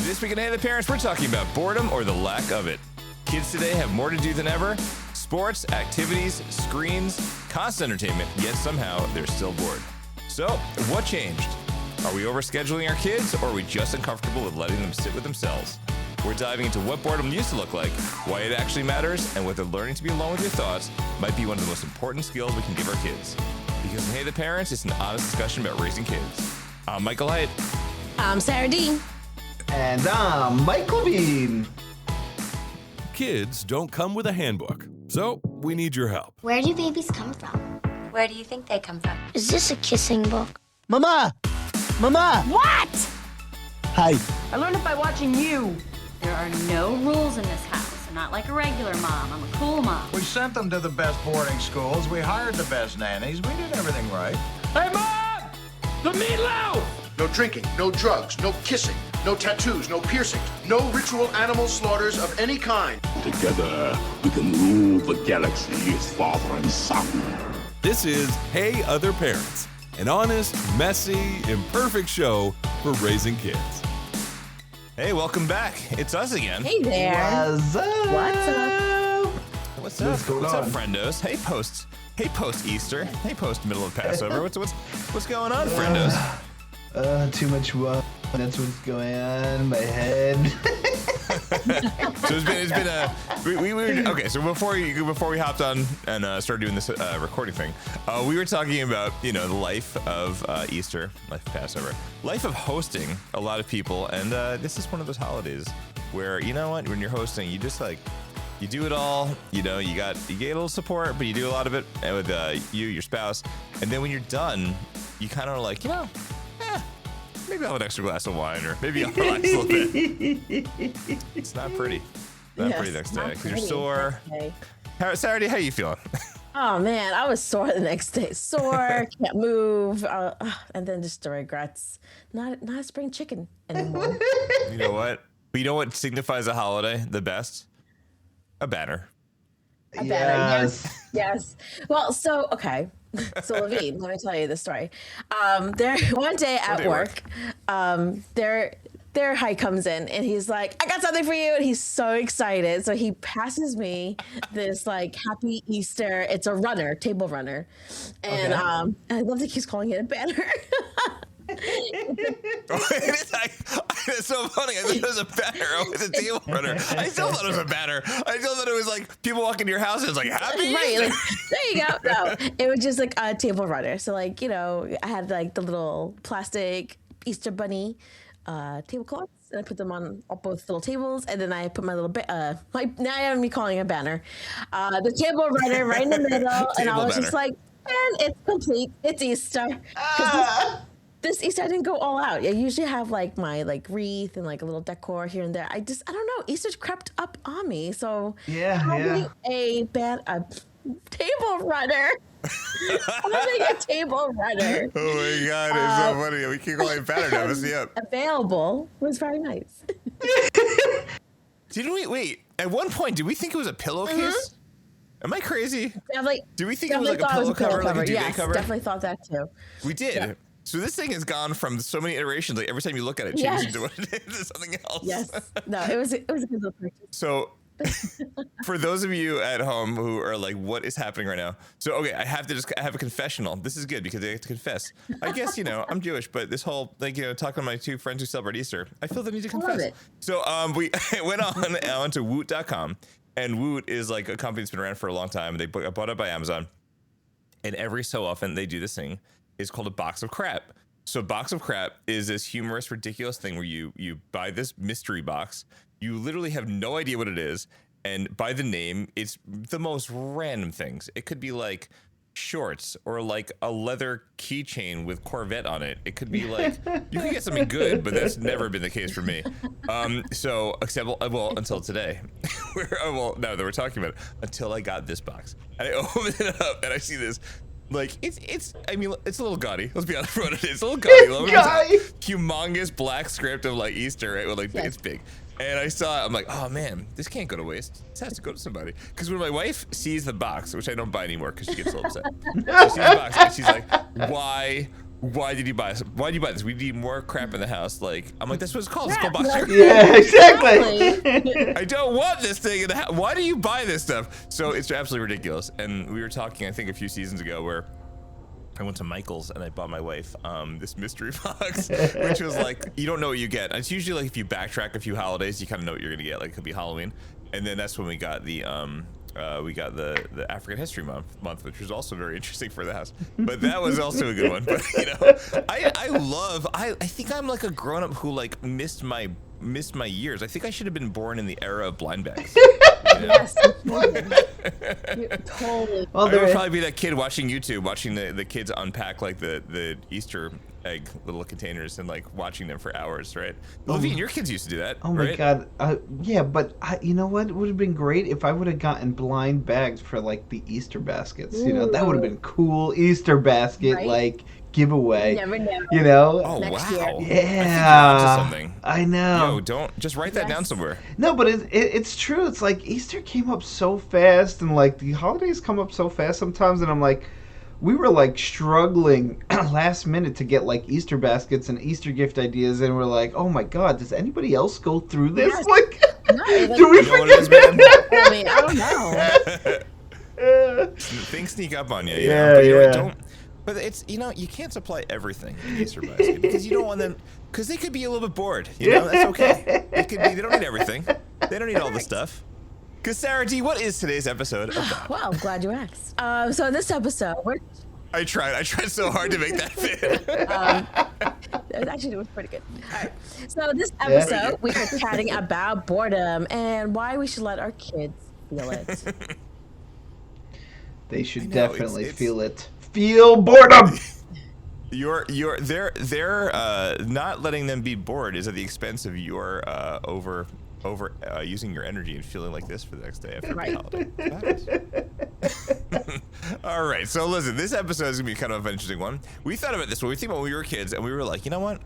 This week in Hey the Parents, we're talking about boredom or the lack of it. Kids today have more to do than ever. Sports, activities, screens, constant entertainment, yet somehow they're still bored. So, what changed? Are we overscheduling our kids, or are we just uncomfortable with letting them sit with themselves? We're diving into what boredom used to look like, why it actually matters, and whether learning to be alone with your thoughts might be one of the most important skills we can give our kids. Because in Hey the Parents, it's an honest discussion about raising kids. I'm Michael Heit. I'm SaraD. And I'm Mike Levine. Kids don't come with a handbook, so we need your help. Where do babies come from? Where do you think they come from? Is this a kissing book? Mama! Mama! What? Hi. I learned it by watching you. There are no rules in this house. I'm not like a regular mom. I'm a cool mom. We sent them to the best boarding schools. We hired the best nannies. We did everything right. Hey, Mom! The meatloaf! No drinking, no drugs, no kissing, no tattoos, no piercings, no ritual animal slaughters of any kind. Together, we can rule the galaxy as father and son. This is Hey Other Parents, an honest, messy, imperfect show for raising kids. Hey, welcome back. It's us again. Hey there. What's up? What's up? What's up, friendos? Hey, post Easter. Hey, post middle of Passover. What's going on, friendos? Too much wine. That's what's going on in my head. So it's been we were okay. So before we hopped on and started doing this recording thing, we were talking about the life of Easter, life of Passover, life of hosting a lot of people, and this is one of those holidays where when you're hosting, you just you do it all. You get a little support, but you do a lot of it with your spouse, and then when you're done, you kind of like maybe I'll have an extra glass of wine, or maybe I'll relax a little bit. It's not pretty. Not pretty next day because you're sore. SaraD, how you feeling? Oh man, I was sore the next day. Sore, can't move, and then just the regrets. Not a spring chicken anymore. You know what? But you know what signifies a holiday the best? A banner. A banner. Yes. Well, so okay. So Levine, let me tell you the story. There one day at work, their Heit comes in and he's like, "I got something for you," and he's so excited. So he passes me this Happy Easter. It's a runner, table runner, and I love that he's calling it a banner. It's so funny. I thought it was a banner. Oh, it's a table runner. I still thought it was a banner. I still thought it was like people walk into your house and it's like Happy Easter. There you go. No, it was just like a table runner. So I had the little plastic Easter bunny tablecloths, and I put them on both little tables, and then I put my little now I have me calling it a banner, the table runner right in the middle, and I was just like, man, it's complete. It's Easter. This Easter, I didn't go all out. I usually have my wreath and a little decor here and there. I don't know. Easter's crept up on me. So having a table runner. Having a table runner. Oh my God, it's so funny. We keep calling it banner now. Mess me up. Available was very nice. Didn't we? Wait, at one point, did we think it was a pillowcase? Mm-hmm. Am I crazy? Do we think it was a pillow cover, like a duvet cover? Definitely thought that too. We did. Yeah. So this thing has gone from so many iterations. Like every time you look at it, it changes into what it is to something else. Yes. No, it was a good little purchase. So for those of you at home who are like, what is happening right now? So, okay, I have a confessional. This is good because I have to confess. I guess, I'm Jewish, but this whole, talking to my two friends who celebrate Easter, I feel the need to confess. I love it. So we went on to Woot.com, and Woot is a company that's been around for a long time. They got bought up by Amazon, and every so often they do this thing. It's called a box of crap. So a box of crap is this humorous, ridiculous thing where you buy this mystery box. You literally have no idea what it is. And by the name, it's the most random things. It could be like shorts or like a leather keychain with Corvette on it. It could be like, you can get something good, but that's never been the case for me. Except until today. Now that we're talking about it, until I got this box. And I open it up and I see this. It's a little gaudy. Let's be honest about it. It's a little gaudy. It's humongous black script of Easter, right? Well, it's big. And I saw it, I'm like, oh man, this can't go to waste. This has to go to somebody. Because when my wife sees the box, which I don't buy anymore because she gets so upset. She sees the box and she's like, why why did you buy this? Why did you buy this? We need more crap in the house. Like, I'm like, that's what it's called. It's called boxer. Yeah, exactly. I don't want this thing in the house. Why do you buy this stuff? So it's absolutely ridiculous. And we were talking, I think, a few seasons ago where I went to Michael's and I bought my wife this mystery box, which was like, you don't know what you get. It's usually like if you backtrack a few holidays, you kind of know what you're gonna get. Like it could be Halloween, and then that's when we got the African History Month, which was also very interesting for the house. But that was also a good one. But you know, I think I'm like a grown up who like missed my years. I think I should have been born in the era of blind bags. Yes, totally. Well, I would probably be that kid watching YouTube, watching the kids unpack like the Easter egg little containers and like watching them for hours, right? Levine, your kids used to do that. Oh my right? God, yeah, but you know what? It would have been great if I would have gotten blind bags for like the Easter baskets. You know, that would have been cool. Easter basket, Right? like giveaway. Never know. You know? Oh Next wow! year. Yeah. I know. Yo, don't just write that down somewhere. No, but it's true. It's like Easter came up so fast, and like the holidays come up so fast sometimes, and I'm like, we were like struggling last minute to get like Easter baskets and Easter gift ideas, and we're like, oh my God, does anybody else go through this? Yes. Like, No, do we You know what it is, man? I mean, I don't know. Things sneak up on you. Yeah, but you yeah. don't. But it's, you know, you can't supply everything in Easter basket because you don't want them, because they could be a little bit bored. You know, that's okay. They don't need everything. They don't need all the stuff. Because SaraD, what is today's episode about? Well, I'm glad you asked. So this episode, I tried so hard to make that fit. actually it was pretty good. All right. So this episode, we were chatting about boredom and why we should let our kids feel it. They should I know, definitely it's- feel it. Feel boredom. They're not letting them be bored is at the expense of your over using your energy and feeling like this for the next day after the holiday. All right, so listen, this episode is gonna be kind of an interesting one. We thought about this when we think about when we were kids, and we were like, you know what?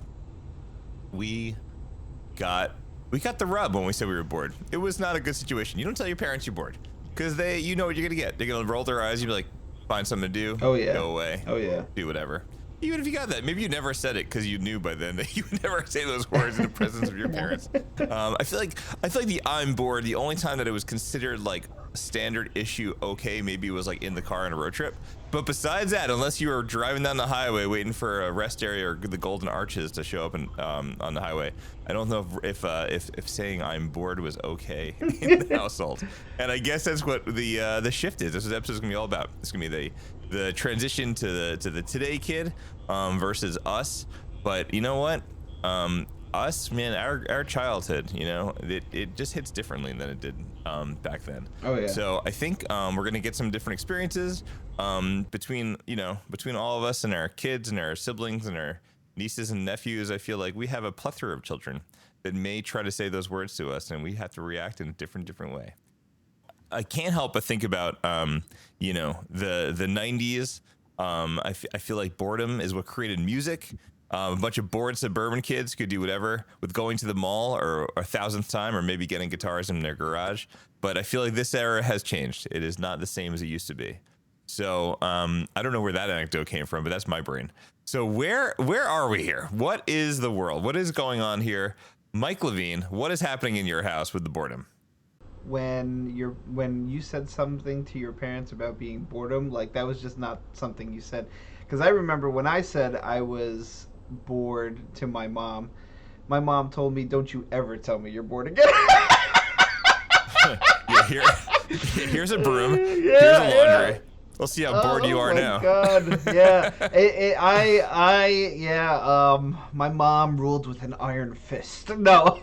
We got the rub when we said we were bored. It was not a good situation. You don't tell your parents you're bored because you know what you're gonna get. They're gonna roll their eyes. You'll be like, find something to do. Oh yeah. Go away. Oh yeah. Do whatever. Even if you got that, maybe you never said it because you knew by then that you would never say those words in the presence of your parents. I feel like the I'm bored. The only time that it was considered like standard issue okay maybe was like in the car on a road trip. But besides that, unless you were driving down the highway waiting for a rest area or the Golden Arches to show up on the highway, I don't know if saying I'm bored was okay in the household. And I guess that's what the shift is. This episode is gonna be all about. It's gonna be the transition to the today kid versus us. But you know what? Us, man, our childhood, you know, it just hits differently than it did back then. Oh yeah. So I think we're gonna get some different experiences between all of us and our kids and our siblings and our nieces and nephews. I feel like we have a plethora of children that may try to say those words to us, and we have to react in a different way. I can't help but think about the 90s. I feel like boredom is what created music. A bunch of bored suburban kids could do whatever with going to the mall or a thousandth time, or maybe getting guitars in their garage. But I feel like this era has changed. It is not the same as it used to be. So I don't know where that anecdote came from, but that's my brain. So where are we here? What is the world? What is going on here? Mike Levine, what is happening in your house with the boredom? When you said something to your parents about being boredom, like that was just not something you said. Because I remember when I said I was bored to my mom told me, don't you ever tell me you're bored again. Here's a broom. Here's a laundry. We'll see how bored you are now. Oh my God, yeah. My mom ruled with an iron fist. No.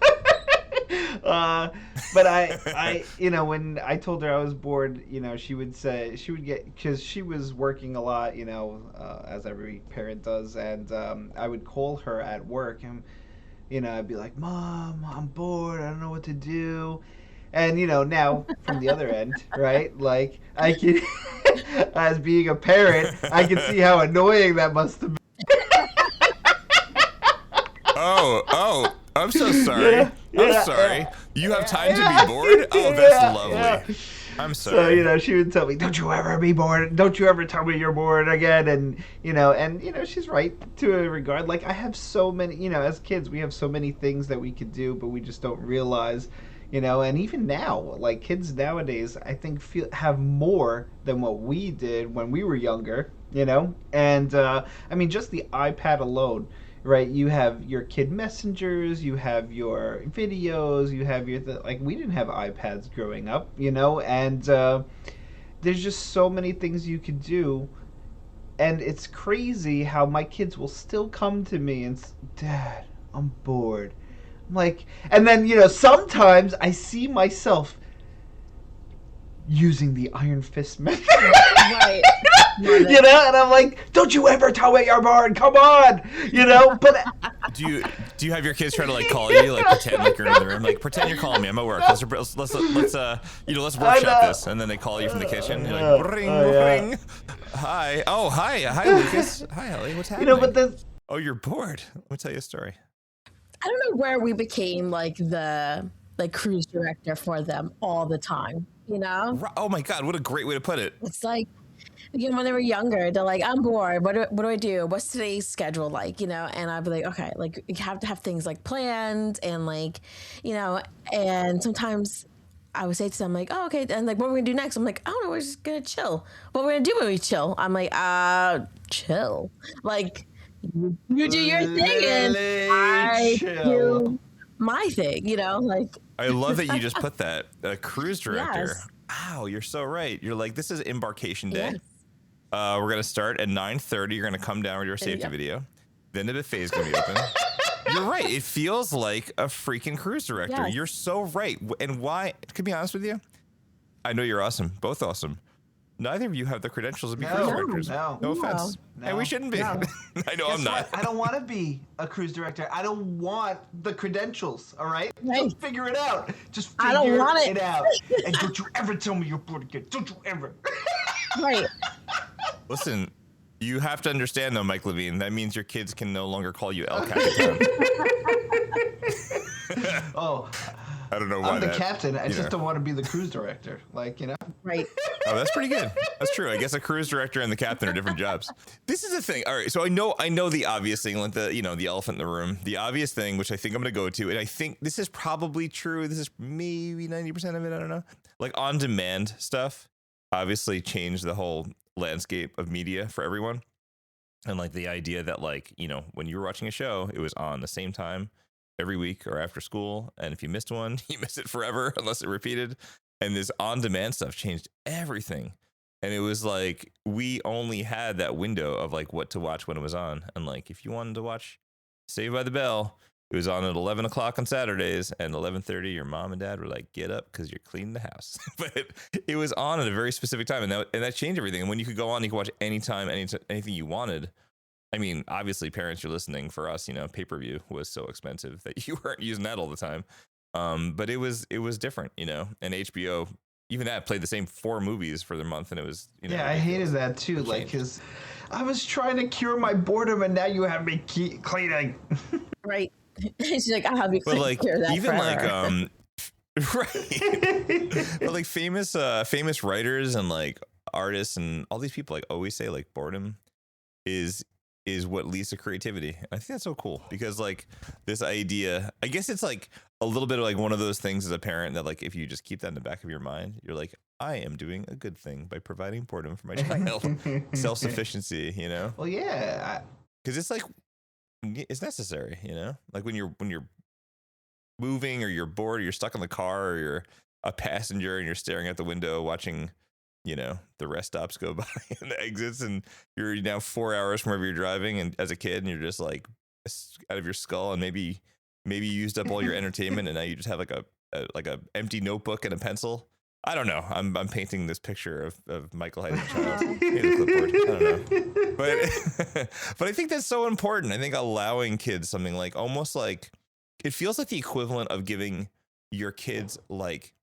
But I when I told her I was bored, she would get, because she was working a lot, as every parent does, and I would call her at work, and I'd be like, Mom, I'm bored, I don't know what to do. And now from the other end, right? Like I can, as being a parent, I can see how annoying that must have been. Oh, I'm so sorry. I'm sorry. You have time to be bored? Oh, that's lovely. I'm So, sorry. she would tell me, don't you ever be bored. Don't you ever tell me you're bored again. And, she's right to a regard. Like, I have so many, as kids, we have so many things that we could do, but we just don't realize, and even now, like, kids nowadays, I think have more than what we did when we were younger, And, just the iPad alone, right? You have your kid messengers, you have your videos, you have your like we didn't have iPads growing up, and there's just so many things you could do, and it's crazy how my kids will still come to me and Dad, I'm bored. I'm like, and then sometimes I see myself using the iron fist method. Right. And I'm like, don't you ever tell me you're bored, come on, but Do you have your kids try to like call you, like pretend like you're in the room, like pretend you're calling me, I'm at work, let's workshop this, and then they call you from the kitchen, you're like ring. Hi Lucas, hi Ellie, what's happening? Oh, you're bored, let me tell you a story. I don't know where we became like the cruise director for them all the time, Oh my god, what a great way to put it. It's like, when they were younger, they're like, I'm bored. What do I do? What's today's schedule like? And I'd be like, okay, like you have to have things like planned and like, and sometimes I would say to them like, oh, okay. And like, what we're gonna do next? I'm like, I don't know. We're just gonna chill. What we're gonna do when we chill? I'm like, chill. Like you do your thing and I do my thing, like. I love that you just put that. A cruise director. Yes. Wow, you're so right. You're like, this is embarkation day. Yes. We're going to start at 9:30. You're going to come down with your safety video. Then the buffet is going to be open. You're right. It feels like a freaking cruise director. Yes. You're so right. And why? To be honest with you, I know you're awesome. Both awesome. Neither of you have the credentials to be cruise directors. No offense. No. And we shouldn't be. No. I know I'm not. I don't want to be a cruise director. I don't want the credentials, all right? Right. Just figure it out. Just I don't figure want it it. out. And don't you ever tell me you're bored again. Don't you ever. Right. Listen, you have to understand, though, Mike Levine, that means your kids can no longer call you El Capitan. Oh. I don't know why I'm the captain. I just don't want to be the cruise director. Like, Right. Oh, that's pretty good. That's true. I guess a cruise director and the captain are different jobs. This is the thing. All right. So I know the obvious thing, like the elephant in the room, the obvious thing, which I think I'm going to go to. And I think this is probably true. This is maybe 90% of it. I don't know. Like on demand stuff obviously changed the whole landscape of media for everyone. And like the idea that like, when you were watching a show, it was on the same time every week or after school. And if you missed one, you missed it forever unless it repeated. And this on-demand stuff changed everything. And it was like, we only had that window of like what to watch when it was on. And like, if you wanted to watch Saved by the Bell, it was on at 11 o'clock on Saturdays, and 11:30, your mom and dad were like, get up because you're cleaning the house. But it was on at a very specific time. And that changed everything. And when you could go on, you could watch anytime, anything you wanted. I mean, obviously, parents, you're listening. For us, pay-per-view was so expensive that you weren't using that all the time. But it was different, and HBO, even that played the same 4 movies for the month. And it was, yeah, I hated that too. Like, because I was trying to cure my boredom and now you have me cleaning. Right. She's like, I'll have you cure that even forever. like, right. But like famous writers and like artists and all these people like always say like boredom is what leads to creativity. And I think that's so cool because like this idea, I guess it's like a little bit of like one of those things as a parent that like if you just keep that in the back of your mind, you're like, I am doing a good thing by providing boredom for my child. Self-sufficiency, Well, yeah, because it's like it's necessary, like when you're moving or you're bored or you're stuck in the car or you're a passenger and you're staring out the window watching the rest stops go by and the exits, and you're now 4 hours from wherever you're driving, and as a kid, and you're just like out of your skull, and maybe you used up all your entertainment, and now you just have like a empty notebook and a pencil. I don't know. I'm painting this picture of Michael Heit as a child. He has a clipboard. I don't know, but I think that's so important. I think allowing kids something like almost like it feels like the equivalent of giving your kids like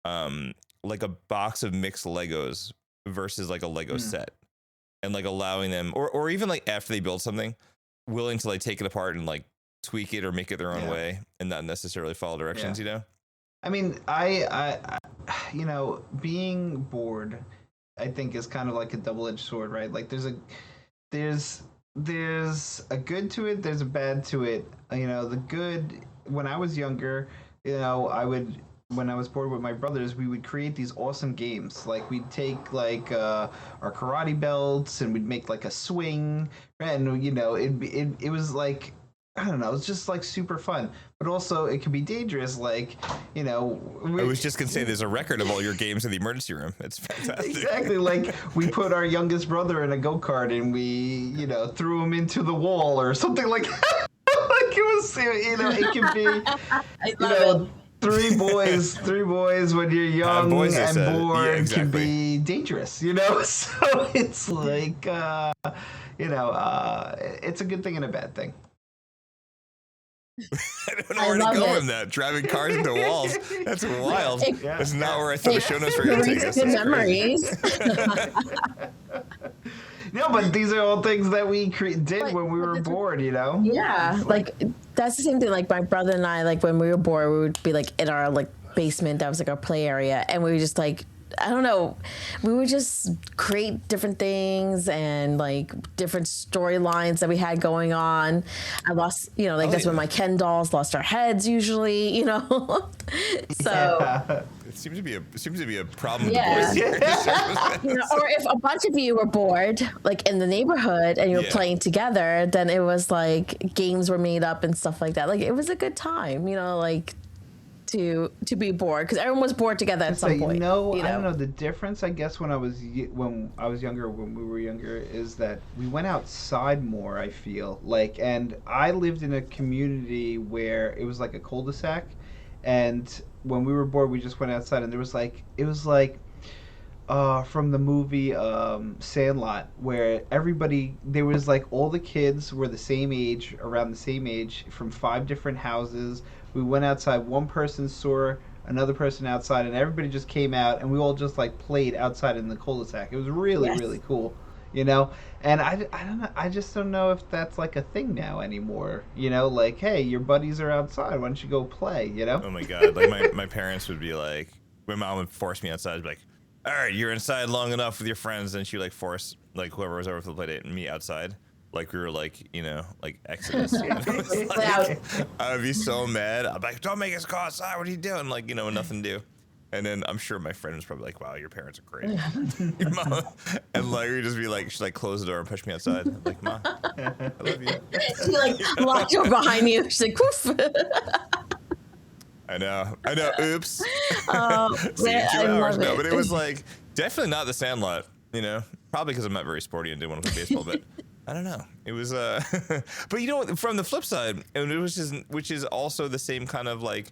a box of mixed Legos versus like a Lego set, and like allowing them or even like after they build something, willing to like take it apart and like tweak it or make it their own way and not necessarily follow directions, I mean, you know, being bored, I think is kind of like a double-edged sword, right? Like there's a good to it, there's a bad to it. You know, the good, when I was younger, you know, when I was bored with my brothers, we would create these awesome games. Like we'd take like our karate belts and we'd make like a swing, and you know, it was like, I don't know, it's just like super fun. But also it can be dangerous, like, you know, I was just gonna say there's a record of all your games in the emergency room. It's fantastic. Exactly. Like we put our youngest brother in a go-kart and we, you know, threw him into the wall or something like that. Like it was, you know, it can be, you know, three boys when you're young boys, and bored, yeah, exactly. can be dangerous, you know? So it's like, you know, it's a good thing and a bad thing. I don't know where to go with that. Driving cars into walls. That's wild. That's not where I thought the show notes were going to take us. Good memories. No, but these are all things that we did when we were bored, you know? Yeah, like that's the same thing. Like my brother and I, like when we were bored, we would be like in our like basement. That was like our play area, and we would just like, I don't know, we would just create different things and like different storylines that we had going on. I lost, you know, like that's when my Ken dolls lost our heads usually, you know. So it seems to be a problem. Yeah. With the boys. You know, or if a bunch of you were bored, like in the neighborhood, and you were playing together, then it was like games were made up and stuff like that. Like it was a good time, you know, like to be bored because everyone was bored together at some point. I don't know, the difference, I guess, when I was younger, when we were younger, is that we went outside more. I feel like, and I lived in a community where it was like a cul-de-sac, and when we were bored, we just went outside, and there was like, it was like from the movie Sandlot, where there was like all the kids were the same age, around the same age, from 5 different houses. We went outside, one person saw another person outside, and everybody just came out, and we all just like played outside in the cul-de-sac. It was really, really cool, you know? And I don't know, I just don't know if that's like a thing now anymore, you know? Like, hey, your buddies are outside, why don't you go play, you know? Oh my God, like my parents would be like, my mom would force me outside, be like, all right, you're inside long enough with your friends, and she would like force like whoever was over for the play date and me outside. Like we were like, you know, like Exodus. You know? Like, I would be so mad. I'm like, don't make us go outside. What are you doing? Like, you know, nothing to do. And then I'm sure my friend was probably like, wow, your parents are great. Your mom. And like, we'd just be like, she'd like close the door and push me outside. I'm like, Ma, I love you. She like locked door behind you. She's like, poof. I know. Oops. See you in 2 I hours. love No, it. but it was like definitely not the Sandlot, you know, probably because I'm not very sporty and didn't want to play baseball, but I don't know. It was, but you know, from the flip side, and it was just, which is also the same kind of like,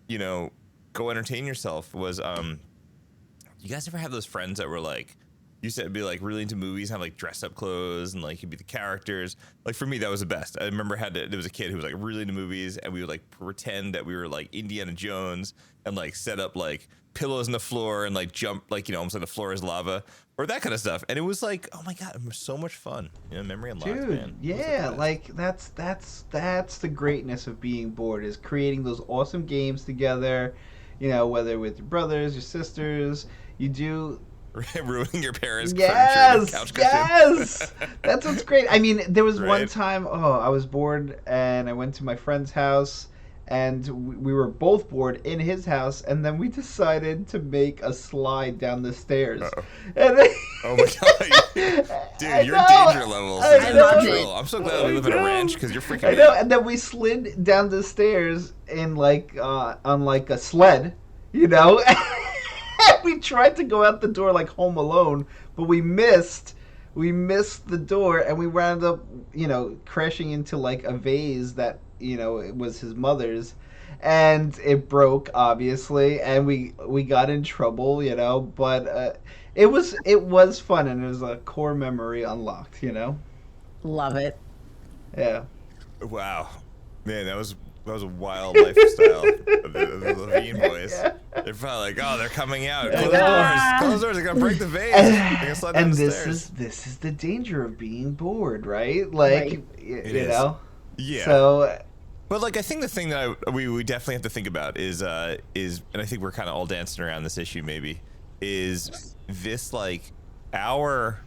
you know, go entertain yourself was, you guys ever have those friends that were like, used to be like really into movies, have like dress up clothes and like you'd be the characters. Like for me, that was the best. I remember there was a kid who was like really into movies, and we would like pretend that we were like Indiana Jones and like set up like pillows in the floor and like jump, like, you know, almost like the floor is lava or that kind of stuff. And it was like, oh my God, it was so much fun. You know, memory unlocked, Dude, man. yeah, like that's the greatness of being bored, is creating those awesome games together, you know, whether with your brothers, your sisters, you do. Ruining your parents' yes, couch yes, that's what's great. I mean, there was Right. one time, I was bored, and I went to my friend's house, and we were both bored in his house, and then we decided to make a slide down the stairs. And oh my God, dude, your danger levels. I know. I'm so glad we live in a ranch because you're freaking. I know, and then we slid down the stairs in like on like a sled, you know. We tried to go out the door like Home Alone, but we missed the door, and we wound up, you know, crashing into like a vase that, you know, it was his mother's, and it broke obviously, and we got in trouble, you know, but it was fun, and it was a core memory unlocked, you know. Love it. Yeah. Wow, man, that was a wild lifestyle of the Levine boys. Yeah. They're probably like, oh, they're coming out. Close the doors. Close the doors. They're gonna break the vase. They're gonna slide down the stairs. This is the danger of being bored, right? Like, you know. Yeah. So, But like, I think the thing that we definitely have to think about is, and I think we're kind of all dancing around this issue maybe, is this like our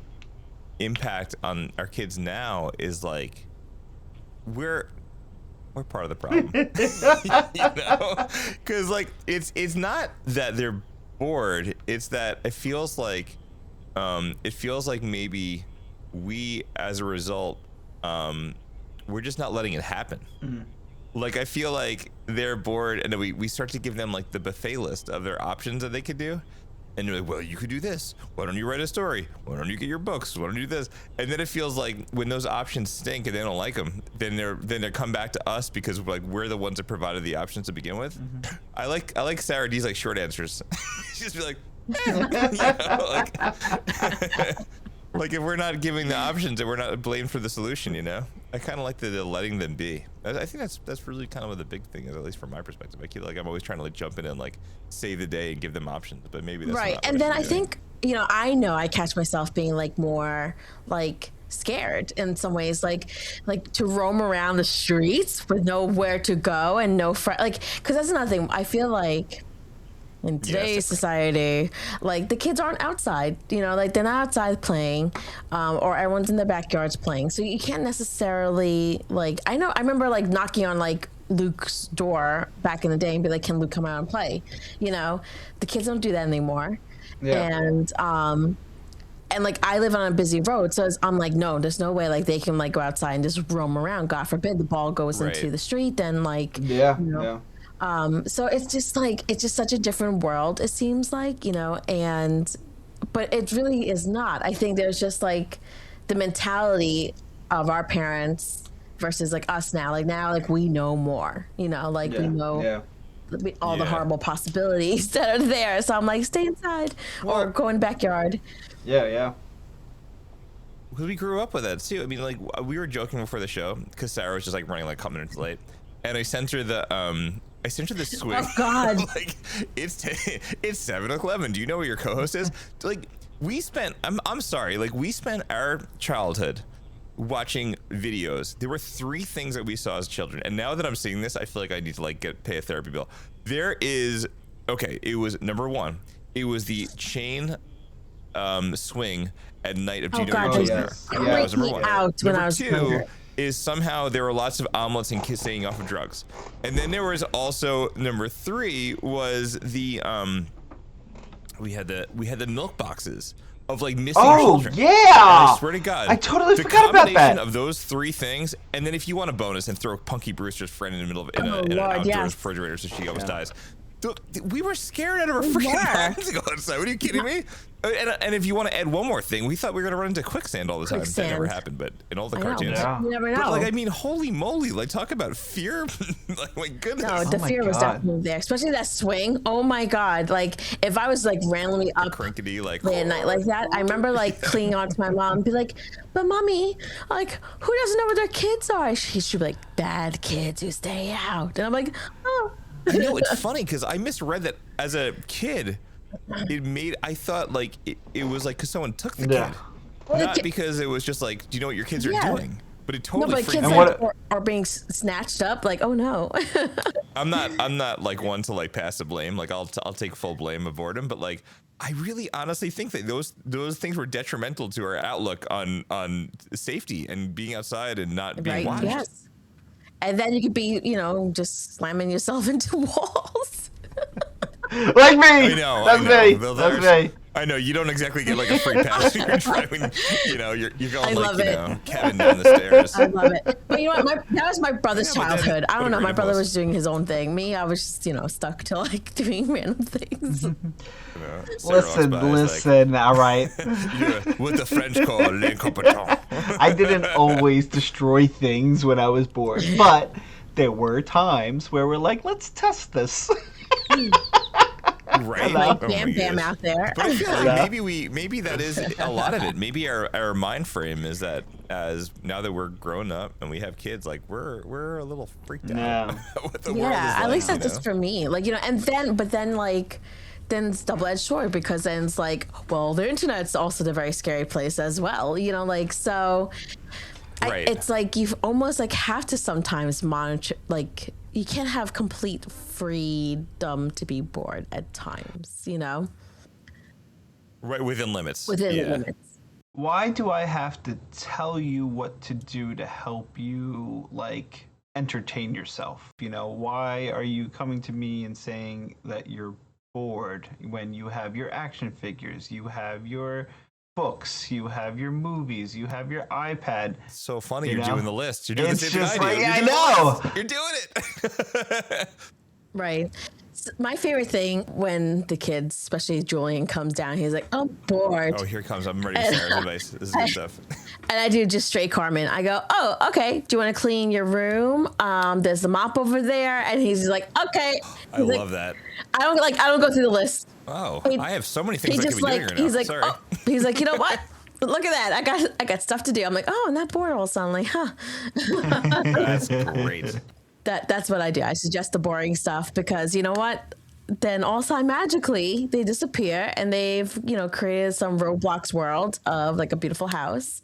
impact on our kids now is like we're part of the problem. You know, because like it's not that they're bored, it's that it feels like maybe we as a result we're just not letting it happen. Like I feel like they're bored, and then we start to give them like the buffet list of their options that they could do. And you're like, well, you could do this. Why don't you write a story? Why don't you get your books? Why don't you do this? And then it feels like when those options stink and they don't like them, then they come back to us because like we're the ones that provided the options to begin with. I like SaraD's like short answers. She's just be like, you know, like if we're not giving the options, then we're not blamed for the solution. You know, I kind of like the letting them be. I think that's really kind of what the big thing is, at least from my perspective. I feel like I'm always trying to like jump in and like save the day and give them options, but maybe that's right. Not and then I doing. think, you know I catch myself being like more like scared in some ways, like to roam around the streets with nowhere to go and no like, because that's another thing. I feel like in today's society, like the kids aren't outside, you know, like they're not outside playing, or everyone's in their backyards playing. So you can't necessarily like, I remember like knocking on like Luke's door back in the day and be like, can Luke come out and play? You know, the kids don't do that anymore. Yeah. And like I live on a busy road, so I'm like, no, there's no way like they can like go outside and just roam around. God forbid the ball goes into the street, then like, you know. So it's just such a different world, it seems like, you know, but it really is not. I think there's just like the mentality of our parents versus like us now. Like now, like we know more, you know, like we know all the horrible possibilities that are there. So I'm like, stay inside or go in the backyard. Yeah. Because we grew up with that too. I mean, like we were joking before the show because Sarah was just like running like a couple minutes late, and I sent her the swing. Oh God! Like it's 7:11. Do you know where your co-host is? Like we spent. I'm sorry. Like we spent our childhood watching videos. There were 3 things that we saw as children, and now that I'm seeing this, I feel like I need to like pay a therapy bill. There is it was number 1. It was the chain swing at night of Gino Jr. That was number 1. Number 2 is somehow there were lots of omelets and kids staying off of drugs. And then there was also number 3 was the we had the milk boxes of like missing children. Yeah. And I swear to God, I totally forgot about that. The combination of those 3 things, and then if you want a bonus, and throw Punky Brewster's friend in the middle of in an outdoors refrigerator so she almost dies. We were scared out of our freaking minds to go outside. What are you kidding me? And if you want to add one more thing, we thought we were going to run into quicksand all the time. That never happened, but in all the cartoons. You never know. But like, I mean, holy moly, like talk about fear. Like, my goodness. No, the fear was definitely there, especially that swing. Oh my God. Like if I was like randomly up crinkety, like late at night like that, I remember like clinging on to my mom and be like, but mommy, like who doesn't know where their kids are? She'd be like, bad kids who stay out. And I'm like, oh. You know, it's funny because I misread that as a kid. I thought like it was like because someone took the kid, not because it was just like, do you know what your kids are doing? But it totally freaked me out. Are being snatched up. Like, oh no. I'm not like one to like pass the blame. Like I'll take full blame of boredom, but like I really honestly think that those things were detrimental to our outlook on safety and being outside and not being watched. Yes. And then you could be, you know, just slamming yourself into walls. Like me. I know. That's me. I know you don't exactly get like a free pass when you're driving. You know, you're going like Kevin down the stairs. I love it. But you know what? That was my brother's childhood. I don't know. My brother was doing his own thing. Me, I was just, you know, stuck to like doing random things. Listen. All right. What the French call l'incompetent. I didn't always destroy things when I was bored, but there were times where we're like, let's test this. Right, like Bam Bam out there. But I feel like maybe that is a lot of it. Maybe our mind frame is that as now that we're grown up and we have kids, like we're a little freaked out what the world is like. At least that's just for me. Like, you know, and then like then it's double-edged sword because then it's like, well, the internet's also the very scary place as well. You know, like so. Right. It's like you almost like have to sometimes monitor, like you can't have complete freedom to be bored at times, you know? Right, within limits. Within the limits. Why do I have to tell you what to do to help you, like, entertain yourself? You know, why are you coming to me and saying that you're bored when you have your action figures, you have your books, you have your movies, you have your iPad? It's so funny you're doing the list. You're doing It's the same just thing I do. like, You're I doing know. the list. You're doing it. Right. My favorite thing when the kids, especially Julian, comes down, he's like, I'm bored. Oh, here it comes. I'm ready for Sarah's advice. This is good stuff. And I do just straight Carmen. I go, oh, okay. Do you want to clean your room? There's the mop over there. And he's like, okay. I love that. I don't go through the list. Oh, He- I have so many things He I could just be doing like, right now. he's like, Sorry. oh, he's like, you know what? Look at that. I got stuff to do. I'm like, oh, I'm not bored all suddenly, huh? That's great. That's what I do. I suggest the boring stuff because you know what? Then also magically they disappear and they've, you know, created some Roblox world of like a beautiful house.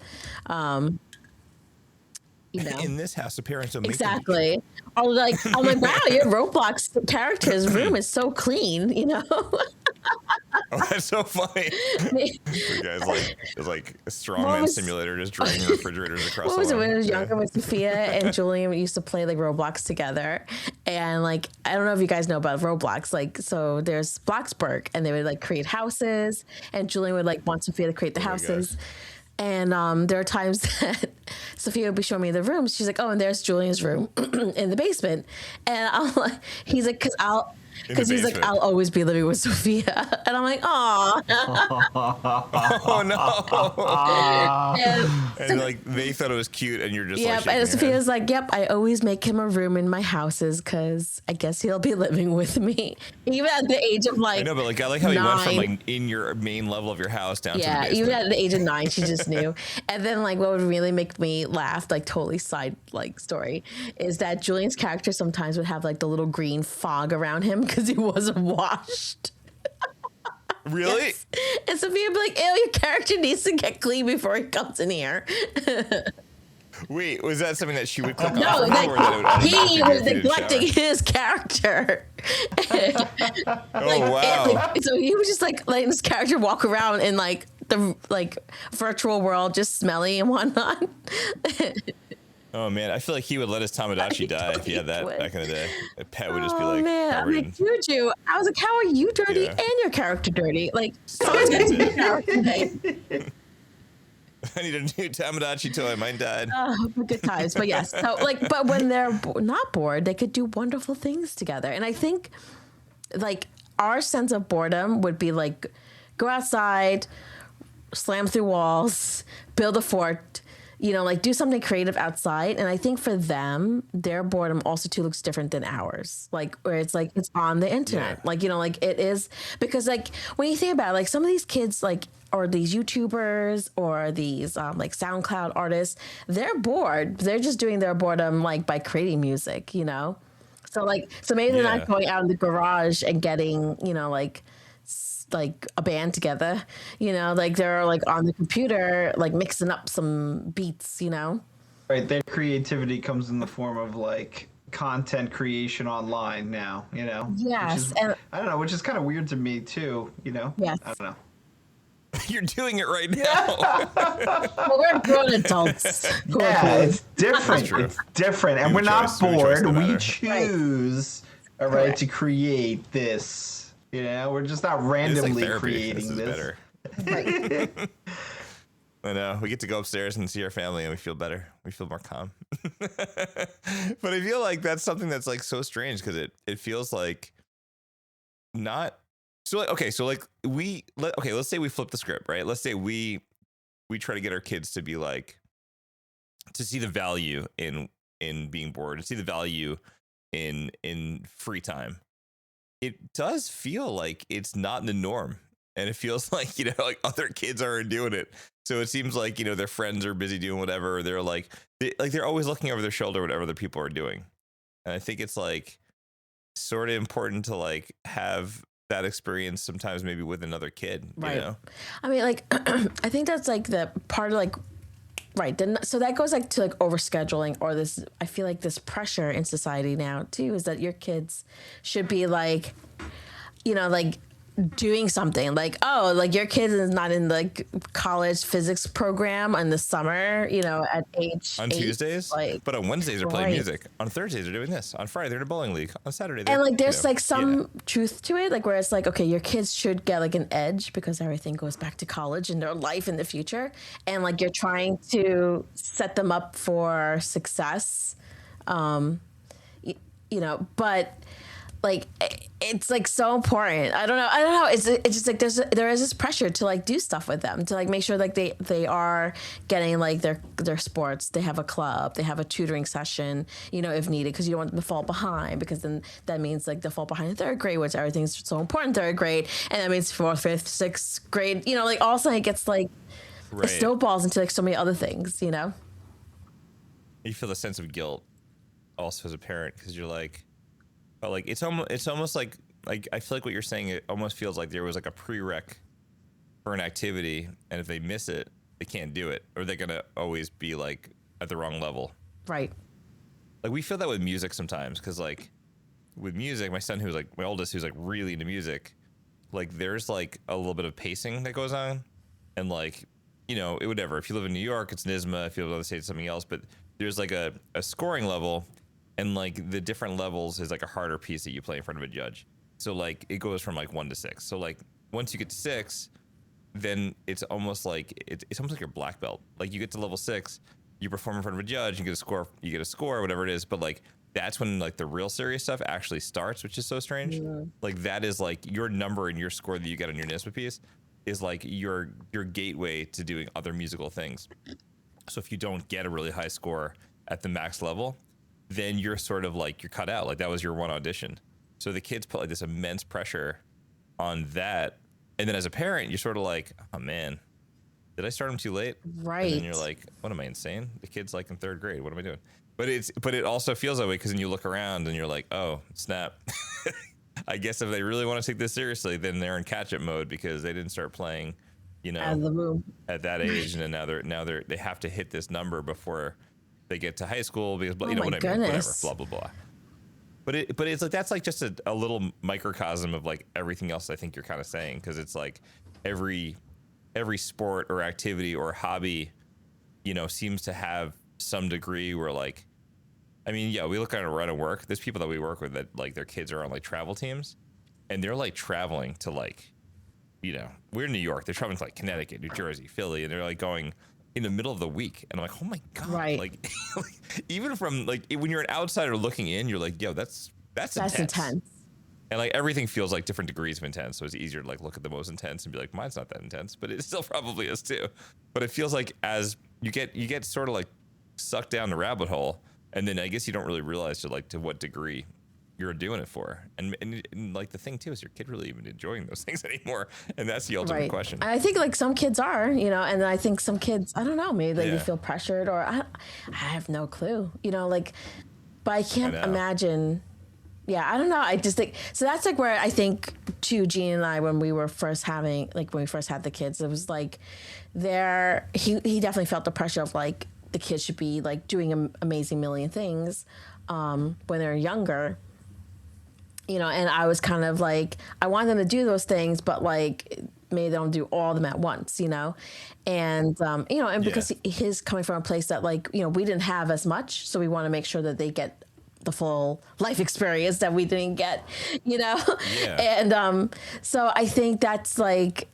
You know. In this house, the parents don't make Exactly. I'm like, wow, your Roblox character's room is so clean, you know? Oh, that's so funny. The guy's like, it's like a strongman simulator, just dragging refrigerators across What the was it lawn. when I was younger with Sophia and Julian? We used to play like Roblox together, and like I don't know if you guys know about Roblox. Like, so there's Bloxburg, and they would like create houses, and Julian would like want Sophia to create the houses. And there are times that Sophia would be showing me the rooms. She's like, "Oh, and there's Julian's room in the basement," and I'm like, he's like, because he's like, I'll always be living with Sophia. And I'm like, aw. Oh, no. And like, they thought it was cute, and you're just like, yep. And Sophia's like, yep, I always make him a room in my houses because I guess he'll be living with me. Even at the age of like, I know, but like, I like how he 9. went from like in your main level of your house down to the basement. Even at the age of 9, she just knew. And then like, what would really make me laugh, like totally side like story, is that Julian's character sometimes would have like the little green fog around him because he wasn't washed. Really? Yes. And Sophia would be like, ew, your character needs to get clean before he comes in here. Wait, was that something that she would click No, off? like, he was neglecting his character. Wow. So he was just like letting his character walk around in like the like virtual world, just smelly and whatnot. Oh man, I feel like he would let his Tamagotchi die if he had that back in the day. A pet would just be like, man, I'm covered like, in- Juju. I was like, how are you dirty Yeah. and your character dirty? Like, someone's got to be character today. I need a new Tamagotchi toy. Mine died. Good times, but yes. So like, but when they're not bored, they could do wonderful things together. And I think, like, our sense of boredom would be like, go outside, slam through walls, build a fort. You know, like do something creative outside. And I think for them, their boredom also too looks different than ours. Like where it's like it's on the internet. Like, you know, like it is because like when you think about it, like some of these kids like or these YouTubers or these like SoundCloud artists, they're bored. They're just doing their boredom like by creating music, you know? So like maybe they're not going out in the garage and getting, you know, like a band together, you know, like they're like on the computer like mixing up some beats, you know. Right, their creativity comes in the form of like content creation online now, you know. Yes. And I don't know, which is kind of weird to me too, you know. Yes. I don't know. You're doing it right now. Well, we're grown adults. Yeah, it's different. True. It's different, and Your we're not choice, your choice, bored. no We matter. choose, all right, to create this. You know, we're just not It's like randomly therapy. Creating This is this. better. I know. We get to go upstairs and see our family, and we feel better. We feel more calm. But I feel like that's something that's like so strange because it feels like not. So like, okay, so like let's say we flip the script, right? Let's say we try to get our kids to be like to see the value in being bored, to see the value in free time. It does feel like it's not the norm, and it feels like, you know, like other kids aren't doing it. So it seems like, you know, their friends are busy doing whatever. They're like they're always looking over their shoulder, whatever other people are doing. And I think it's like sort of important to like have that experience sometimes maybe with another kid, Right. you know? I mean, like, I think that's like the part of like Right. Then, so that goes like to like overscheduling or this, I feel like this pressure in society now too, is that your kids should be like, you know, like doing something like, oh, like your kid is not in the college physics program in the summer, you know, at age on 8, Tuesdays, like, but on Wednesdays they're playing right. music. On Thursdays they're doing this. On Friday they're in a bowling league. On Saturday And like there's you know, like some truth to it, like where it's like, okay, your kids should get like an edge because everything goes back to college and their life in the future, and like you're trying to set them up for success, you know, but like it's like so important. I don't know. It's just like there is this pressure to like do stuff with them, to like make sure like they are getting like their sports. They have a club, they have a tutoring session, you know, if needed, because you don't want them to fall behind, because then that means like they'll fall behind in 3rd grade, which everything's so important in 3rd grade, and that means 4th, 5th, 6th grade, you know, like all of a sudden it gets like it snowballs into like so many other things, you know. You feel the sense of guilt also as a parent, because you're like, but like it's almost like I feel like what you're saying, it almost feels like there was like a prereq for an activity, and if they miss it, they can't do it, or they're gonna always be like at the wrong level. Right. Like we feel that with music sometimes, because like with music, my son, who's like my oldest, who's like really into music, like there's like a little bit of pacing that goes on, and like, you know, it would never. If you live in New York, it's NISMA. If you live in other states, it's something else. But there's like a scoring level, and like the different levels is like a harder piece that you play in front of a judge. So like it goes from like 1 to 6. So like once you get to 6, then it's almost like it's almost like your black belt. Like you get to level 6, you perform in front of a judge, you get a score, whatever it is. But like that's when like the real serious stuff actually starts, which is so strange. Yeah. Like that is like your number and your score that you get on your NISMA piece is like your gateway to doing other musical things. So if you don't get a really high score at the max level, then you're sort of like, you're cut out. Like that was your one audition. So the kids put like this immense pressure on that. And then as a parent, you're sort of like, oh man, did I start them too late? Right. And then you're like, what am I, insane? The kid's like in 3rd grade. What am I doing? But it also feels that way, because then you look around and you're like, oh, snap. I guess if they really want to take this seriously, then they're in catch-up mode because they didn't start playing, you know, at that age, and then now they have to hit this number before they get to high school, because you know what I mean, whatever, blah blah blah. But it's like that's like just a little microcosm of like everything else I think you're kind of saying, because it's like every sport or activity or hobby, you know, seems to have some degree where like, I mean, yeah, we look at around at work. There's people that we work with that like their kids are on like travel teams, and they're like traveling to like, you know, we're in New York. They're traveling to like Connecticut, New Jersey, Philly, and they're like going in the middle of the week. And I'm like, oh my God. Right. Like, even from like, when you're an outsider looking in, you're like, yo, that's intense. And like everything feels like different degrees of intense. So it's easier to like look at the most intense and be like, mine's not that intense, but it still probably is too. But it feels like as you get sort of like sucked down the rabbit hole, and then I guess you don't really realize to what degree you're doing it for. And like the thing too is your kid really even enjoying those things anymore? And that's the ultimate question. I think like some kids are, you know, and I think some kids, I don't know, maybe they feel pressured, or I have no clue, you know, like, but I can't imagine. Yeah, I don't know. I just think, so that's like where I think too, Gene and I, when we first had the kids, it was like he definitely felt the pressure of like the kids should be like doing an amazing million things when they're younger. You know, and I was kind of like, I want them to do those things, but like maybe they don't do all of them at once, you know? And, you know, and because he's coming from a place that like, you know, we didn't have as much. So we want to make sure that they get the full life experience that we didn't get, you know? Yeah. And so I think that's like,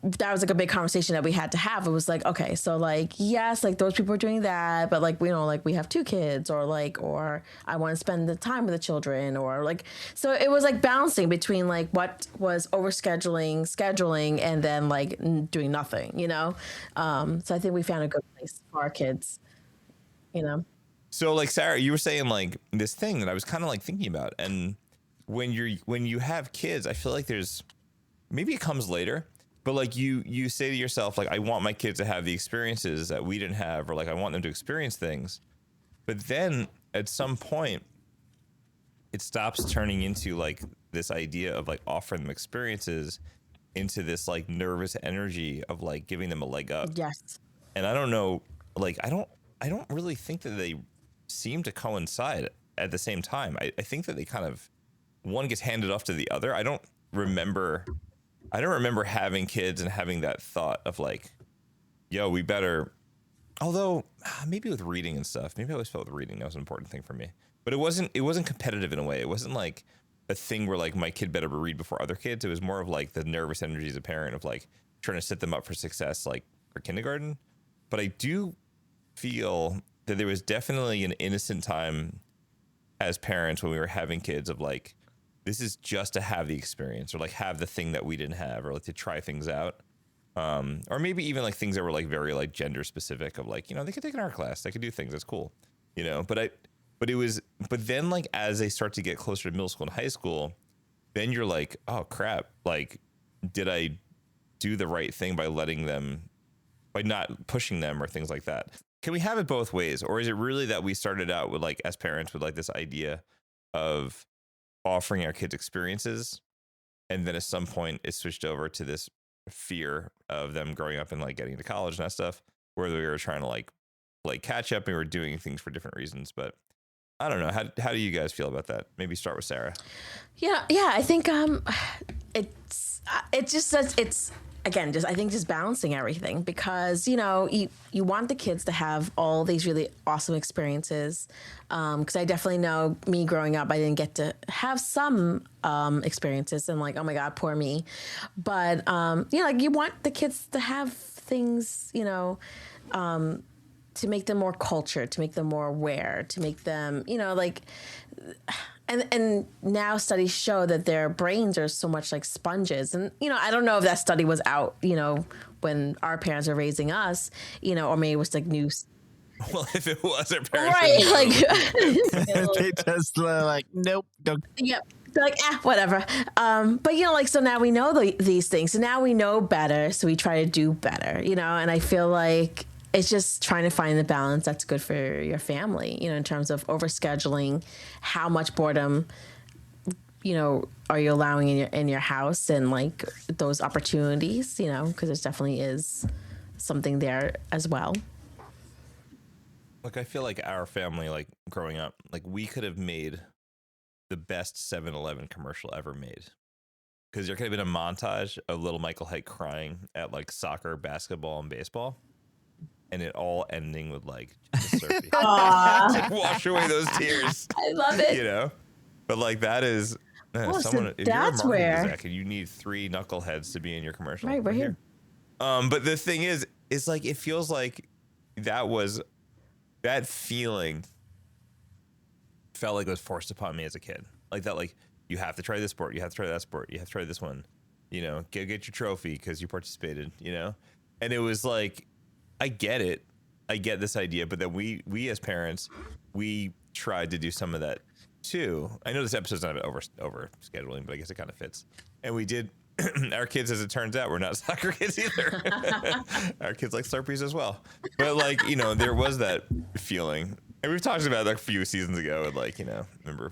that was like a big conversation that we had to have. It was like, okay, so like, yes, like those people are doing that, but like, we know, like we have 2 kids, or I want to spend the time with the children, or like, so it was like balancing between like what was scheduling, and then like doing nothing, you know? So I think we found a good place for our kids, you know? So like, Sarah, you were saying like this thing that I was kind of like thinking about, and when you have kids, I feel like maybe it comes later, but like you say to yourself, like, I want my kids to have the experiences that we didn't have, or like I want them to experience things. But then at some point it stops turning into like this idea of like offering them experiences into this like nervous energy of like giving them a leg up. Yes. And I don't know like I don't really think that they seem to coincide at the same time. I think that they kind of, one gets handed off to the other. I don't remember having kids and having that thought of like, yo, we better, although maybe with reading and stuff, maybe I always felt reading that was an important thing for me, but it wasn't competitive in a way. It wasn't like a thing where like my kid better read before other kids. It was more of like the nervous energy as a parent of like trying to set them up for success, like for kindergarten. But I do feel that there was definitely an innocent time as parents when we were having kids of like, this is just to have the experience or like have the thing that we didn't have or like to try things out. Or maybe even like things that were like very like gender specific of like, you know, they could take an art class, they could do things, that's cool, you know. But then like as they start to get closer to middle school and high school, then you're like, oh crap, like did I do the right thing by not pushing them or things like that? Can we have it both ways? Or is it really that we started out with like as parents with like this idea of offering our kids experiences, and then at some point it switched over to this fear of them growing up and like getting into college and that stuff, where we were trying to like catch up and we were doing things for different reasons? But I don't know. How do you guys feel about that? Maybe start with Sarah. Yeah, I think it's again, just I think just balancing everything, because you know you want the kids to have all these really awesome experiences, because I definitely know me growing up, I didn't get to have some experiences, and like, oh my god, poor me. But like you want the kids to have things, you know, to make them more cultured, to make them more aware, to make them, you know, like. And now studies show that their brains are so much like sponges. And, you know, I don't know if that study was out, you know, when our parents were raising us, you know, or maybe it was like news. Well, if it was our parents. Right. Like, they just like, nope. Don't. Yep. They're like, whatever. But, you know, like, so now we know these things. So now we know better. So we try to do better, you know, and I feel like it's just trying to find the balance that's good for your family, you know, in terms of overscheduling, how much boredom, you know, are you allowing in your house, and like those opportunities, you know, because there definitely is something there as well. Like, I feel like our family, like growing up, like we could have made the best 7-Eleven commercial ever made, because there could have been a montage of little Michael Heit crying at like soccer, basketball, and baseball. And it all ending with like just surfing. Like, wash away those tears. I love it. You know, but like that is so someone. If that's you're a where marketing exec and you need 3 knuckleheads to be in your commercial, right here. But the thing is like it feels like that feeling felt like it was forced upon me as a kid. Like that, like you have to try this sport, you have to try that sport, you have to try this one. You know, get your trophy because you participated. You know, and it was like. I get it. I get this idea, but then we as parents, we tried to do some of that too. I know this episode's not about over scheduling, but I guess it kind of fits. And we did. Our kids, as it turns out, we're not soccer kids either. Our kids like Slurpees as well. But like, you know, there was that feeling, and we've talked about it like a few seasons ago. And like, you know, remember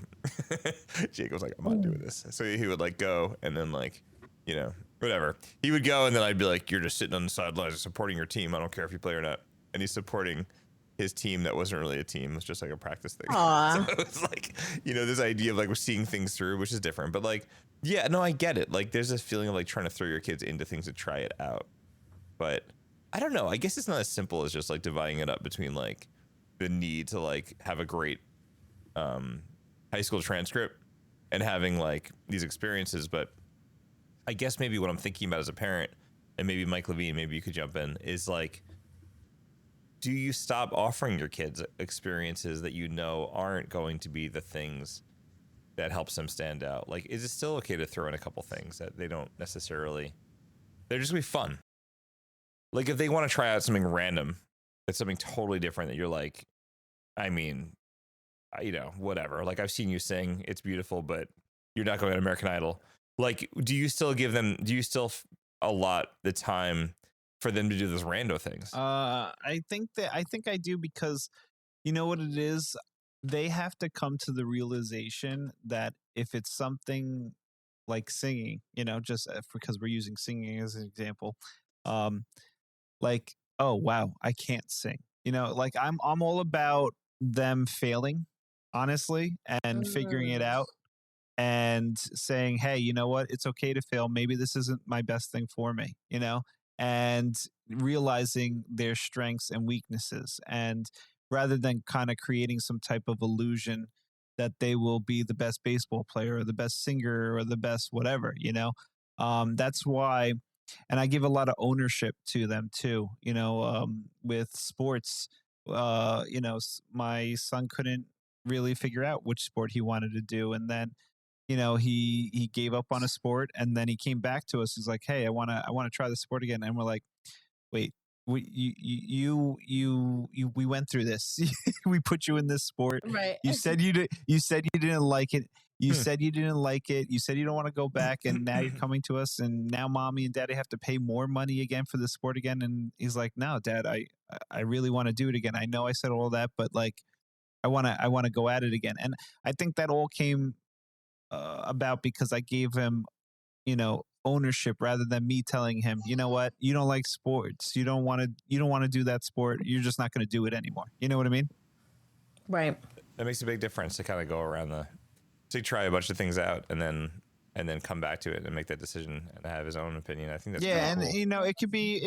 Jake was like, I'm not doing this, so he would like go, and then like, you know. Whatever. He would go, and then I'd be like, you're just sitting on the sidelines supporting your team. I don't care if you play or not. And he's supporting his team that wasn't really a team. It was just like a practice thing. So it was like, you know, this idea of like we're seeing things through, which is different. But like, yeah, no, I get it. Like there's this feeling of like trying to throw your kids into things to try it out. But I don't know. I guess it's not as simple as just like dividing it up between like the need to like have a great high school transcript and having like these experiences. But I guess maybe what I'm thinking about as a parent, and maybe Mike Levine, maybe you could jump in, is like, do you stop offering your kids experiences that you know aren't going to be the things that helps them stand out? Like, is it still okay to throw in a couple things that they don't necessarily, they're just gonna be fun? Like if they want to try out something random, it's something totally different that you're like, I mean, you know, whatever. Like I've seen you sing, it's beautiful, but you're not going to American Idol. Like, do you still allot the time for them to do those rando things? I think I do, because you know what it is? They have to come to the realization that if it's something like singing, you know, just because we're using singing as an example, like, oh, wow, I can't sing. Like I'm all about them failing, honestly, and figuring it out and saying, hey, you know what? It's okay to fail. Maybe this isn't my best thing for me, and realizing their strengths and weaknesses. And rather than kind of creating some type of illusion that they will be the best baseball player or the best singer or the best whatever, that's why. And I give a lot of ownership to them too, with sports. My son couldn't really figure out which sport he wanted to do. And then, he gave up on a sport, and then he came back to us. He's like, hey, I want to try the sport again. And we're like, wait, we went through this. We put you in this sport. Right. You said you didn't like it. You said you didn't like it. You said you don't want to go back, and now you're coming to us, and now mommy and daddy have to pay more money again for the sport again. And he's like, no, Dad, I really want to do it again. I know I said all that, but like, I want to go at it again. And I think that all came about because I gave him, ownership rather than me telling him, you know what, you don't like sports. You don't want to do that sport. You're just not going to do it anymore. You know what I mean? Right. That makes a big difference to kind of go around to try a bunch of things out and then come back to it and make that decision and have his own opinion. I think that's pretty cool. It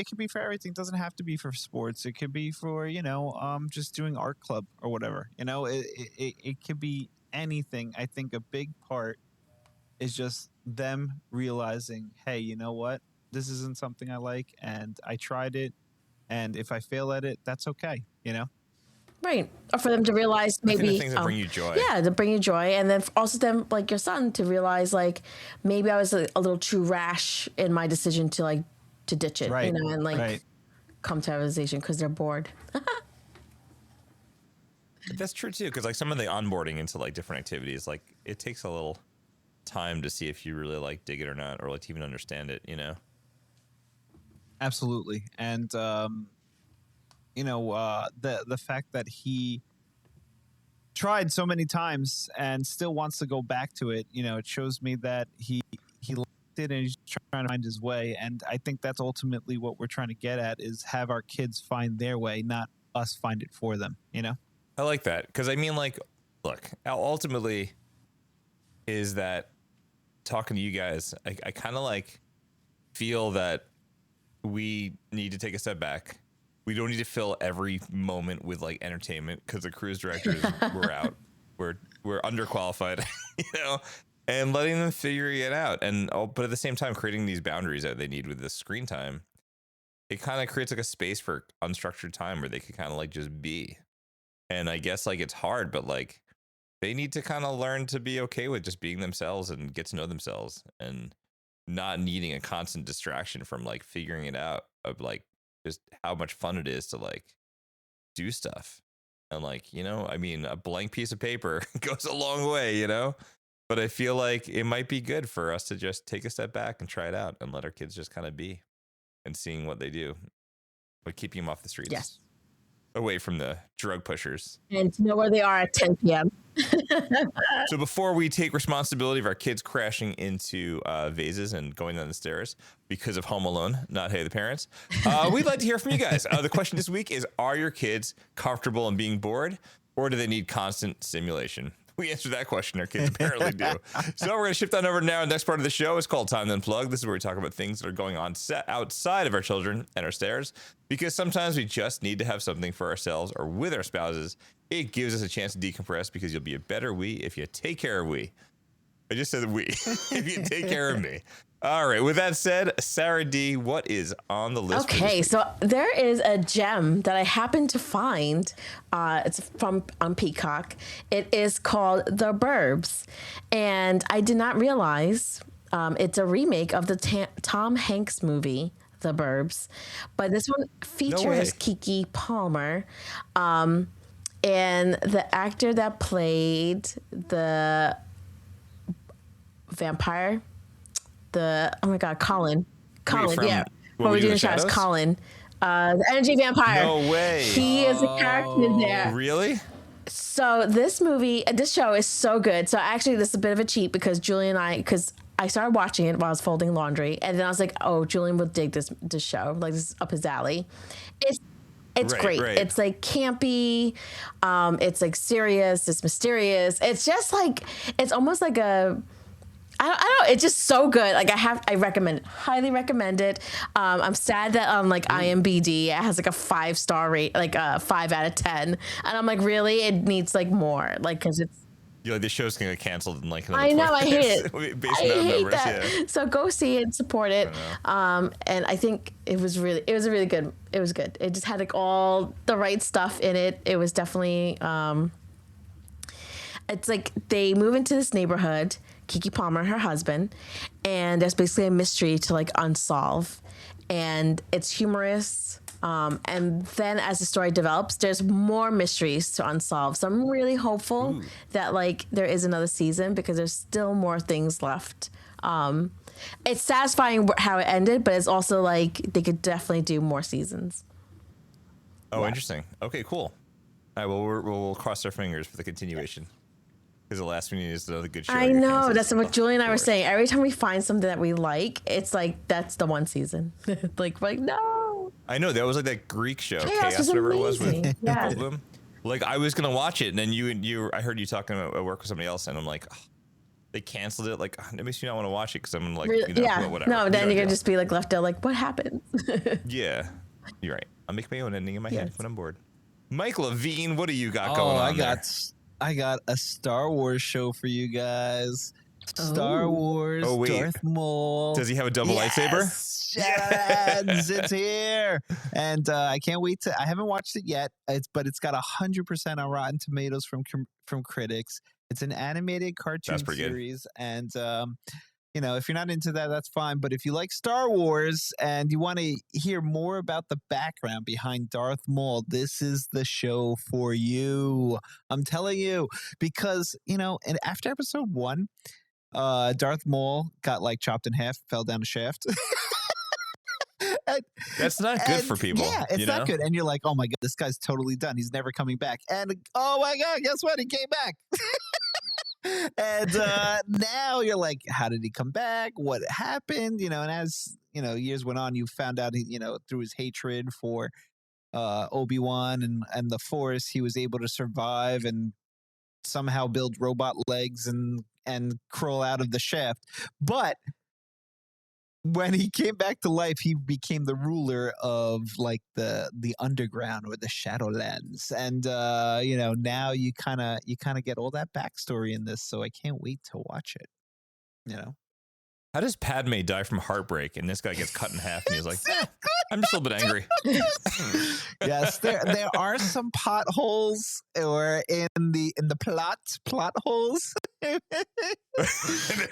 could be for everything. It doesn't have to be for sports. It could be for just doing art club or whatever. It could be anything. I think a big part is just them realizing, hey, you know what, this isn't something I like, and I tried it, and if I fail at it, that's okay. Right. Or for them to realize maybe the things that bring you joy. Yeah, to bring you joy. And then also them, like your son, to realize like maybe I was a little too rash in my decision to ditch it, right. And right. come to a realization because they're bored. That's true too, because like some of the onboarding into like different activities, like it takes a little time to see if you really like dig it or not, or like to even understand it, Absolutely. And the fact that he tried so many times and still wants to go back to it, it shows me that he liked it and he's trying to find his way. And I think that's ultimately what we're trying to get at, is have our kids find their way, not us find it for them, I like that, because I mean, like, look, ultimately is that talking to you guys, I kind of like feel that we need to take a step back. We don't need to fill every moment with like entertainment, because the cruise directors we're out, we're underqualified, and letting them figure it out. And but at the same time, creating these boundaries that they need with the screen time, it kind of creates like a space for unstructured time where they could kind of like just be. And I guess like it's hard, but like they need to kind of learn to be okay with just being themselves and get to know themselves and not needing a constant distraction from like figuring it out of like just how much fun it is to like do stuff. And like, I mean, a blank piece of paper goes a long way, but I feel like it might be good for us to just take a step back and try it out and let our kids just kind of be and seeing what they do, but keeping them off the streets. Yes. Away from the drug pushers. And to know where they are at 10 p.m. So before we take responsibility of our kids crashing into vases and going down the stairs because of Home Alone, not Hey the Parents, we'd like to hear from you guys. The question this week is, are your kids comfortable in being bored, or do they need constant stimulation? We answered that question. Our kids apparently do. So we're going to shift on over now. The next part of the show is called Time to Unplug. This is where we talk about things that are going on outside of our children and our stairs, because sometimes we just need to have something for ourselves or with our spouses. It gives us a chance to decompress, because you'll be a better we if you take care of we. I just said we. If you take care of me. All right. With that said, SaraD, what is on the list? Okay, so there is a gem that I happened to find. It's on Peacock. It is called The Burbs, and I did not realize it's a remake of the Tom Hanks movie The Burbs, but this one features Keke Palmer, and the actor that played the vampire. Colin. Yeah. What we do in Shadows? Colin. The energy vampire. No way. He is a character in there. Really? So this show is so good. So actually, this is a bit of a cheat, because Julian and I started watching it while I was folding laundry, and then I was like, oh, Julian will dig this show. Like, this is up his alley. It's great. It's like campy. It's like serious. It's mysterious. It's just like, it's almost like a, I don't know. It's just so good. Like I recommend it. Highly recommend it. I'm sad that on like IMDb it has like a 5-star rate, like a 5 out of 10. And I'm like, really? It needs like more, like, because it's. You're like, this show's gonna get canceled in like another I know, I hate it. Based I on hate numbers, that. yeah. So go see it, support it. And I think it was good. It was good. It just had like all the right stuff in it. It was definitely. It's like they move into this neighborhood, Keke Palmer and her husband, and there's basically a mystery to like unsolve, and it's humorous. And then as the story develops, there's more mysteries to unsolve. So I'm really hopeful that like there is another season because there's still more things left. It's satisfying how it ended, but it's also like they could definitely do more seasons. Oh, interesting. Okay, cool. All right, well, we'll cross our fingers for the continuation. Because the last one is another good show. I know. That's what Julie and I were saying. Every time we find something that we like, it's like, that's the one season. like, no. I know. That was like that Greek show, Chaos was whatever amazing. it was with Yeah. Goldblum. Like, I was going to watch it, and then I heard you talking at work with somebody else, and I'm like, oh, they canceled it. Like, it makes me not want to watch it because I'm like, Really? well, whatever. No, then you're going to deal. just be like left out, like, what happened? Yeah, you're right. I'll make my own ending in my head when I'm bored. Mike Levine, what do you got going on? I got a Star Wars show for you guys. Star Wars, Darth Maul. Does he have a double lightsaber? Yes, it's here, and I can't wait to. I haven't watched it yet, but it's got 100% on Rotten Tomatoes from critics. It's an animated cartoon series, and you know, if you're not into that, that's fine. But if you like Star Wars and you want to hear more about the background behind Darth Maul, this is the show for you. I'm telling you, because, you know, and after episode 1, Darth Maul got like chopped in half, fell down a shaft. That's not good for people. Yeah, it's not good. And you're like, oh my God, this guy's totally done. He's never coming back. And oh my God, guess what? He came back. And now you're like, how did he come back? What happened? You know, and as, you know, years went on, you found out, you know, through his hatred for Obi-Wan and the Force, he was able to survive and somehow build robot legs and crawl out of the shaft. But when he came back to life, he became the ruler of like the underground or the Shadowlands, and you know, now you kind of get all that backstory in this. So I can't wait to watch it. You know, how does Padme die from heartbreak, and this guy gets cut in half, and he's like, I'm just a little bit angry. Yes, there are some potholes, or in the plot holes. There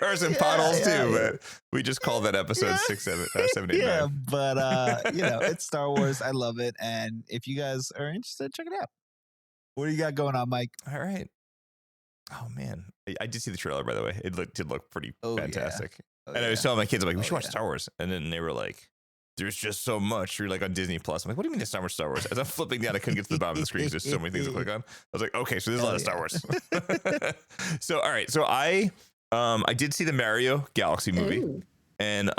are some potholes too, but we just call that episode 6, 7, 7, 8, 9. Yeah, but you know, it's Star Wars. I love it, and if you guys are interested, check it out. What do you got going on, Mike? All right. Oh man, I did see the trailer, by the way. It did look pretty fantastic. Yeah. And I was telling my kids, I'm like, we should watch Star Wars, and then they were like, there's just so much. You're like on Disney Plus. I'm like, what do you mean there's so much Star Wars? As I'm flipping down, I couldn't get to the bottom of the screen because there's so many things to click on. I was like, okay, so there's a lot of Star Wars. So all right, so I did see the Mario Galaxy movie. Ooh. And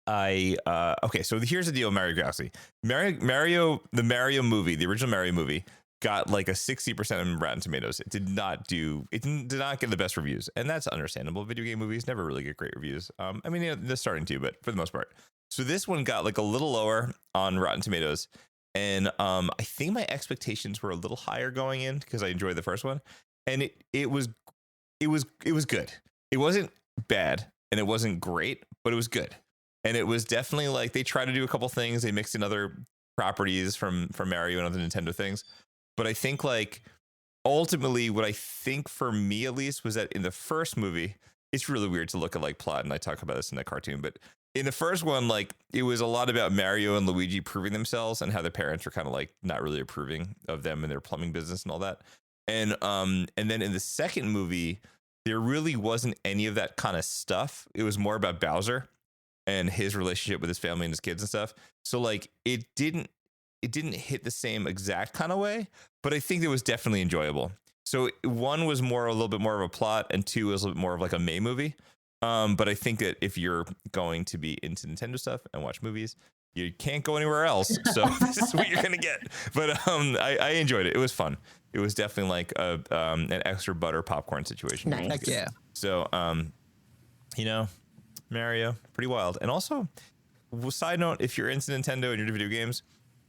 okay, so here's the deal with Mario Galaxy. The Mario movie, the original Mario movie, got like a 60% on Rotten Tomatoes. It did not get the best reviews, and that's understandable. Video game movies never really get great reviews. I mean, you know, they're starting to, but for the most part. So this one got like a little lower on Rotten Tomatoes, and I think my expectations were a little higher going in because I enjoyed the first one, and it was good. It wasn't bad, and it wasn't great, but it was good, and it was definitely like they tried to do a couple things. They mixed in other properties from Mario and other Nintendo things. But I think like ultimately what I think for me at least was that in the first movie, it's really weird to look at like plot, and I talk about this in that cartoon, but in the first one, like it was a lot about Mario and Luigi proving themselves and how their parents were kind of like not really approving of them and their plumbing business and all that. And then in the second movie, there really wasn't any of that kind of stuff. It was more about Bowser and his relationship with his family and his kids and stuff. So like it didn't hit the same exact kind of way, but I think it was definitely enjoyable. So 1 was a little bit more of a plot, and 2 was a little bit more of like a May movie. But I think that if you're going to be into Nintendo stuff and watch movies, you can't go anywhere else. So this is what you're gonna get. But I enjoyed it. It was fun. It was definitely like an extra butter popcorn situation. Nice. Heck yeah. So Mario, pretty wild. And also, side note, if you're into Nintendo and you're into video games,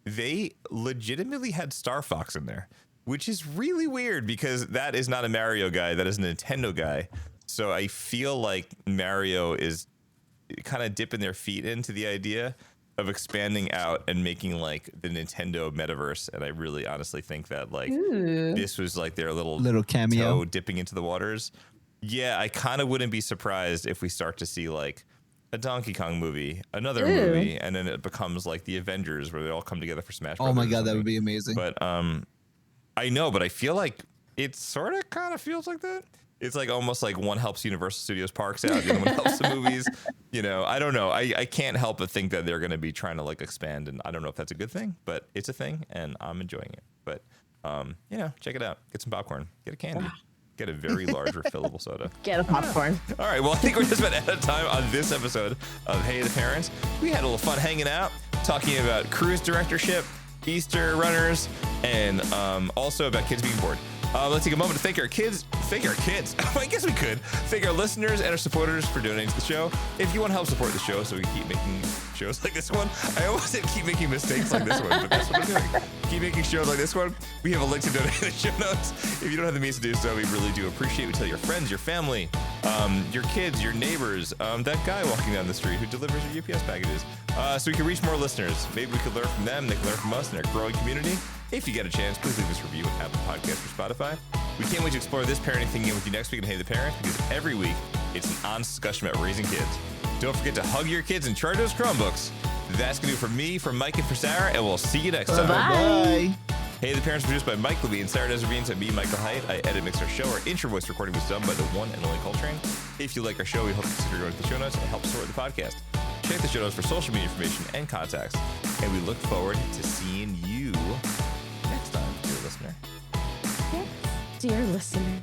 they legitimately had Star Fox in there, which is really weird because that is not a Mario guy. That is a Nintendo guy. So I feel like Mario is kind of dipping their feet into the idea of expanding out and making like the Nintendo metaverse. And I really honestly think that like this was like their little cameo toe dipping into the waters. Yeah, I kind of wouldn't be surprised if we start to see like a Donkey Kong movie, another movie, and then it becomes like the Avengers where they all come together for Smash Brothers. Oh my God, that would be amazing. But I know, but I feel like it sort of kind of feels like that. It's like almost like one helps Universal Studios parks out, the other one helps the movies. I don't know. I can't help but think that they're going to be trying to like expand, and I don't know if that's a good thing, but it's a thing, and I'm enjoying it. But check it out. Get some popcorn. Get a candy. Get a very large refillable soda. Get a popcorn. All right. Well, I think we're just about out of time on this episode of Hey the Parents. We had a little fun hanging out, talking about cruise directorship, Easter runners, and also about kids being bored. Let's take a moment to thank our kids. I guess we could. Thank our listeners and our supporters for donating to the show. If you want to help support the show so we can keep making shows like this one, I almost said keep making mistakes like this one, but that's what I'm doing. Keep making shows like this one. We have a link to donate in the show notes. If you don't have the means to do so, we really do appreciate it. We tell your friends, your family, your kids, your neighbors, that guy walking down the street who delivers your UPS packages, so we can reach more listeners. Maybe we could learn from them. They can learn from us in our growing community. If you get a chance, please leave us a review on Apple Podcasts or Spotify. We can't wait to explore this parenting thing again with you next week on Hey the Parent, because every week it's an honest discussion about raising kids. Don't forget to hug your kids and charge those Chromebooks. That's going to do it for me, for Mike, and for Sarah, and we'll see you next time. Bye. Hey the Parents produced by Mike Levine, SaraD and me, Michael Heit. I edit, mix our show. Our intro voice recording was done by the one and only Coltrane. If you like our show, we hope you consider going to the show notes and help support the podcast. Check the show notes for social media information and contacts. And we look forward to seeing you next time, dear listener. Dear listener.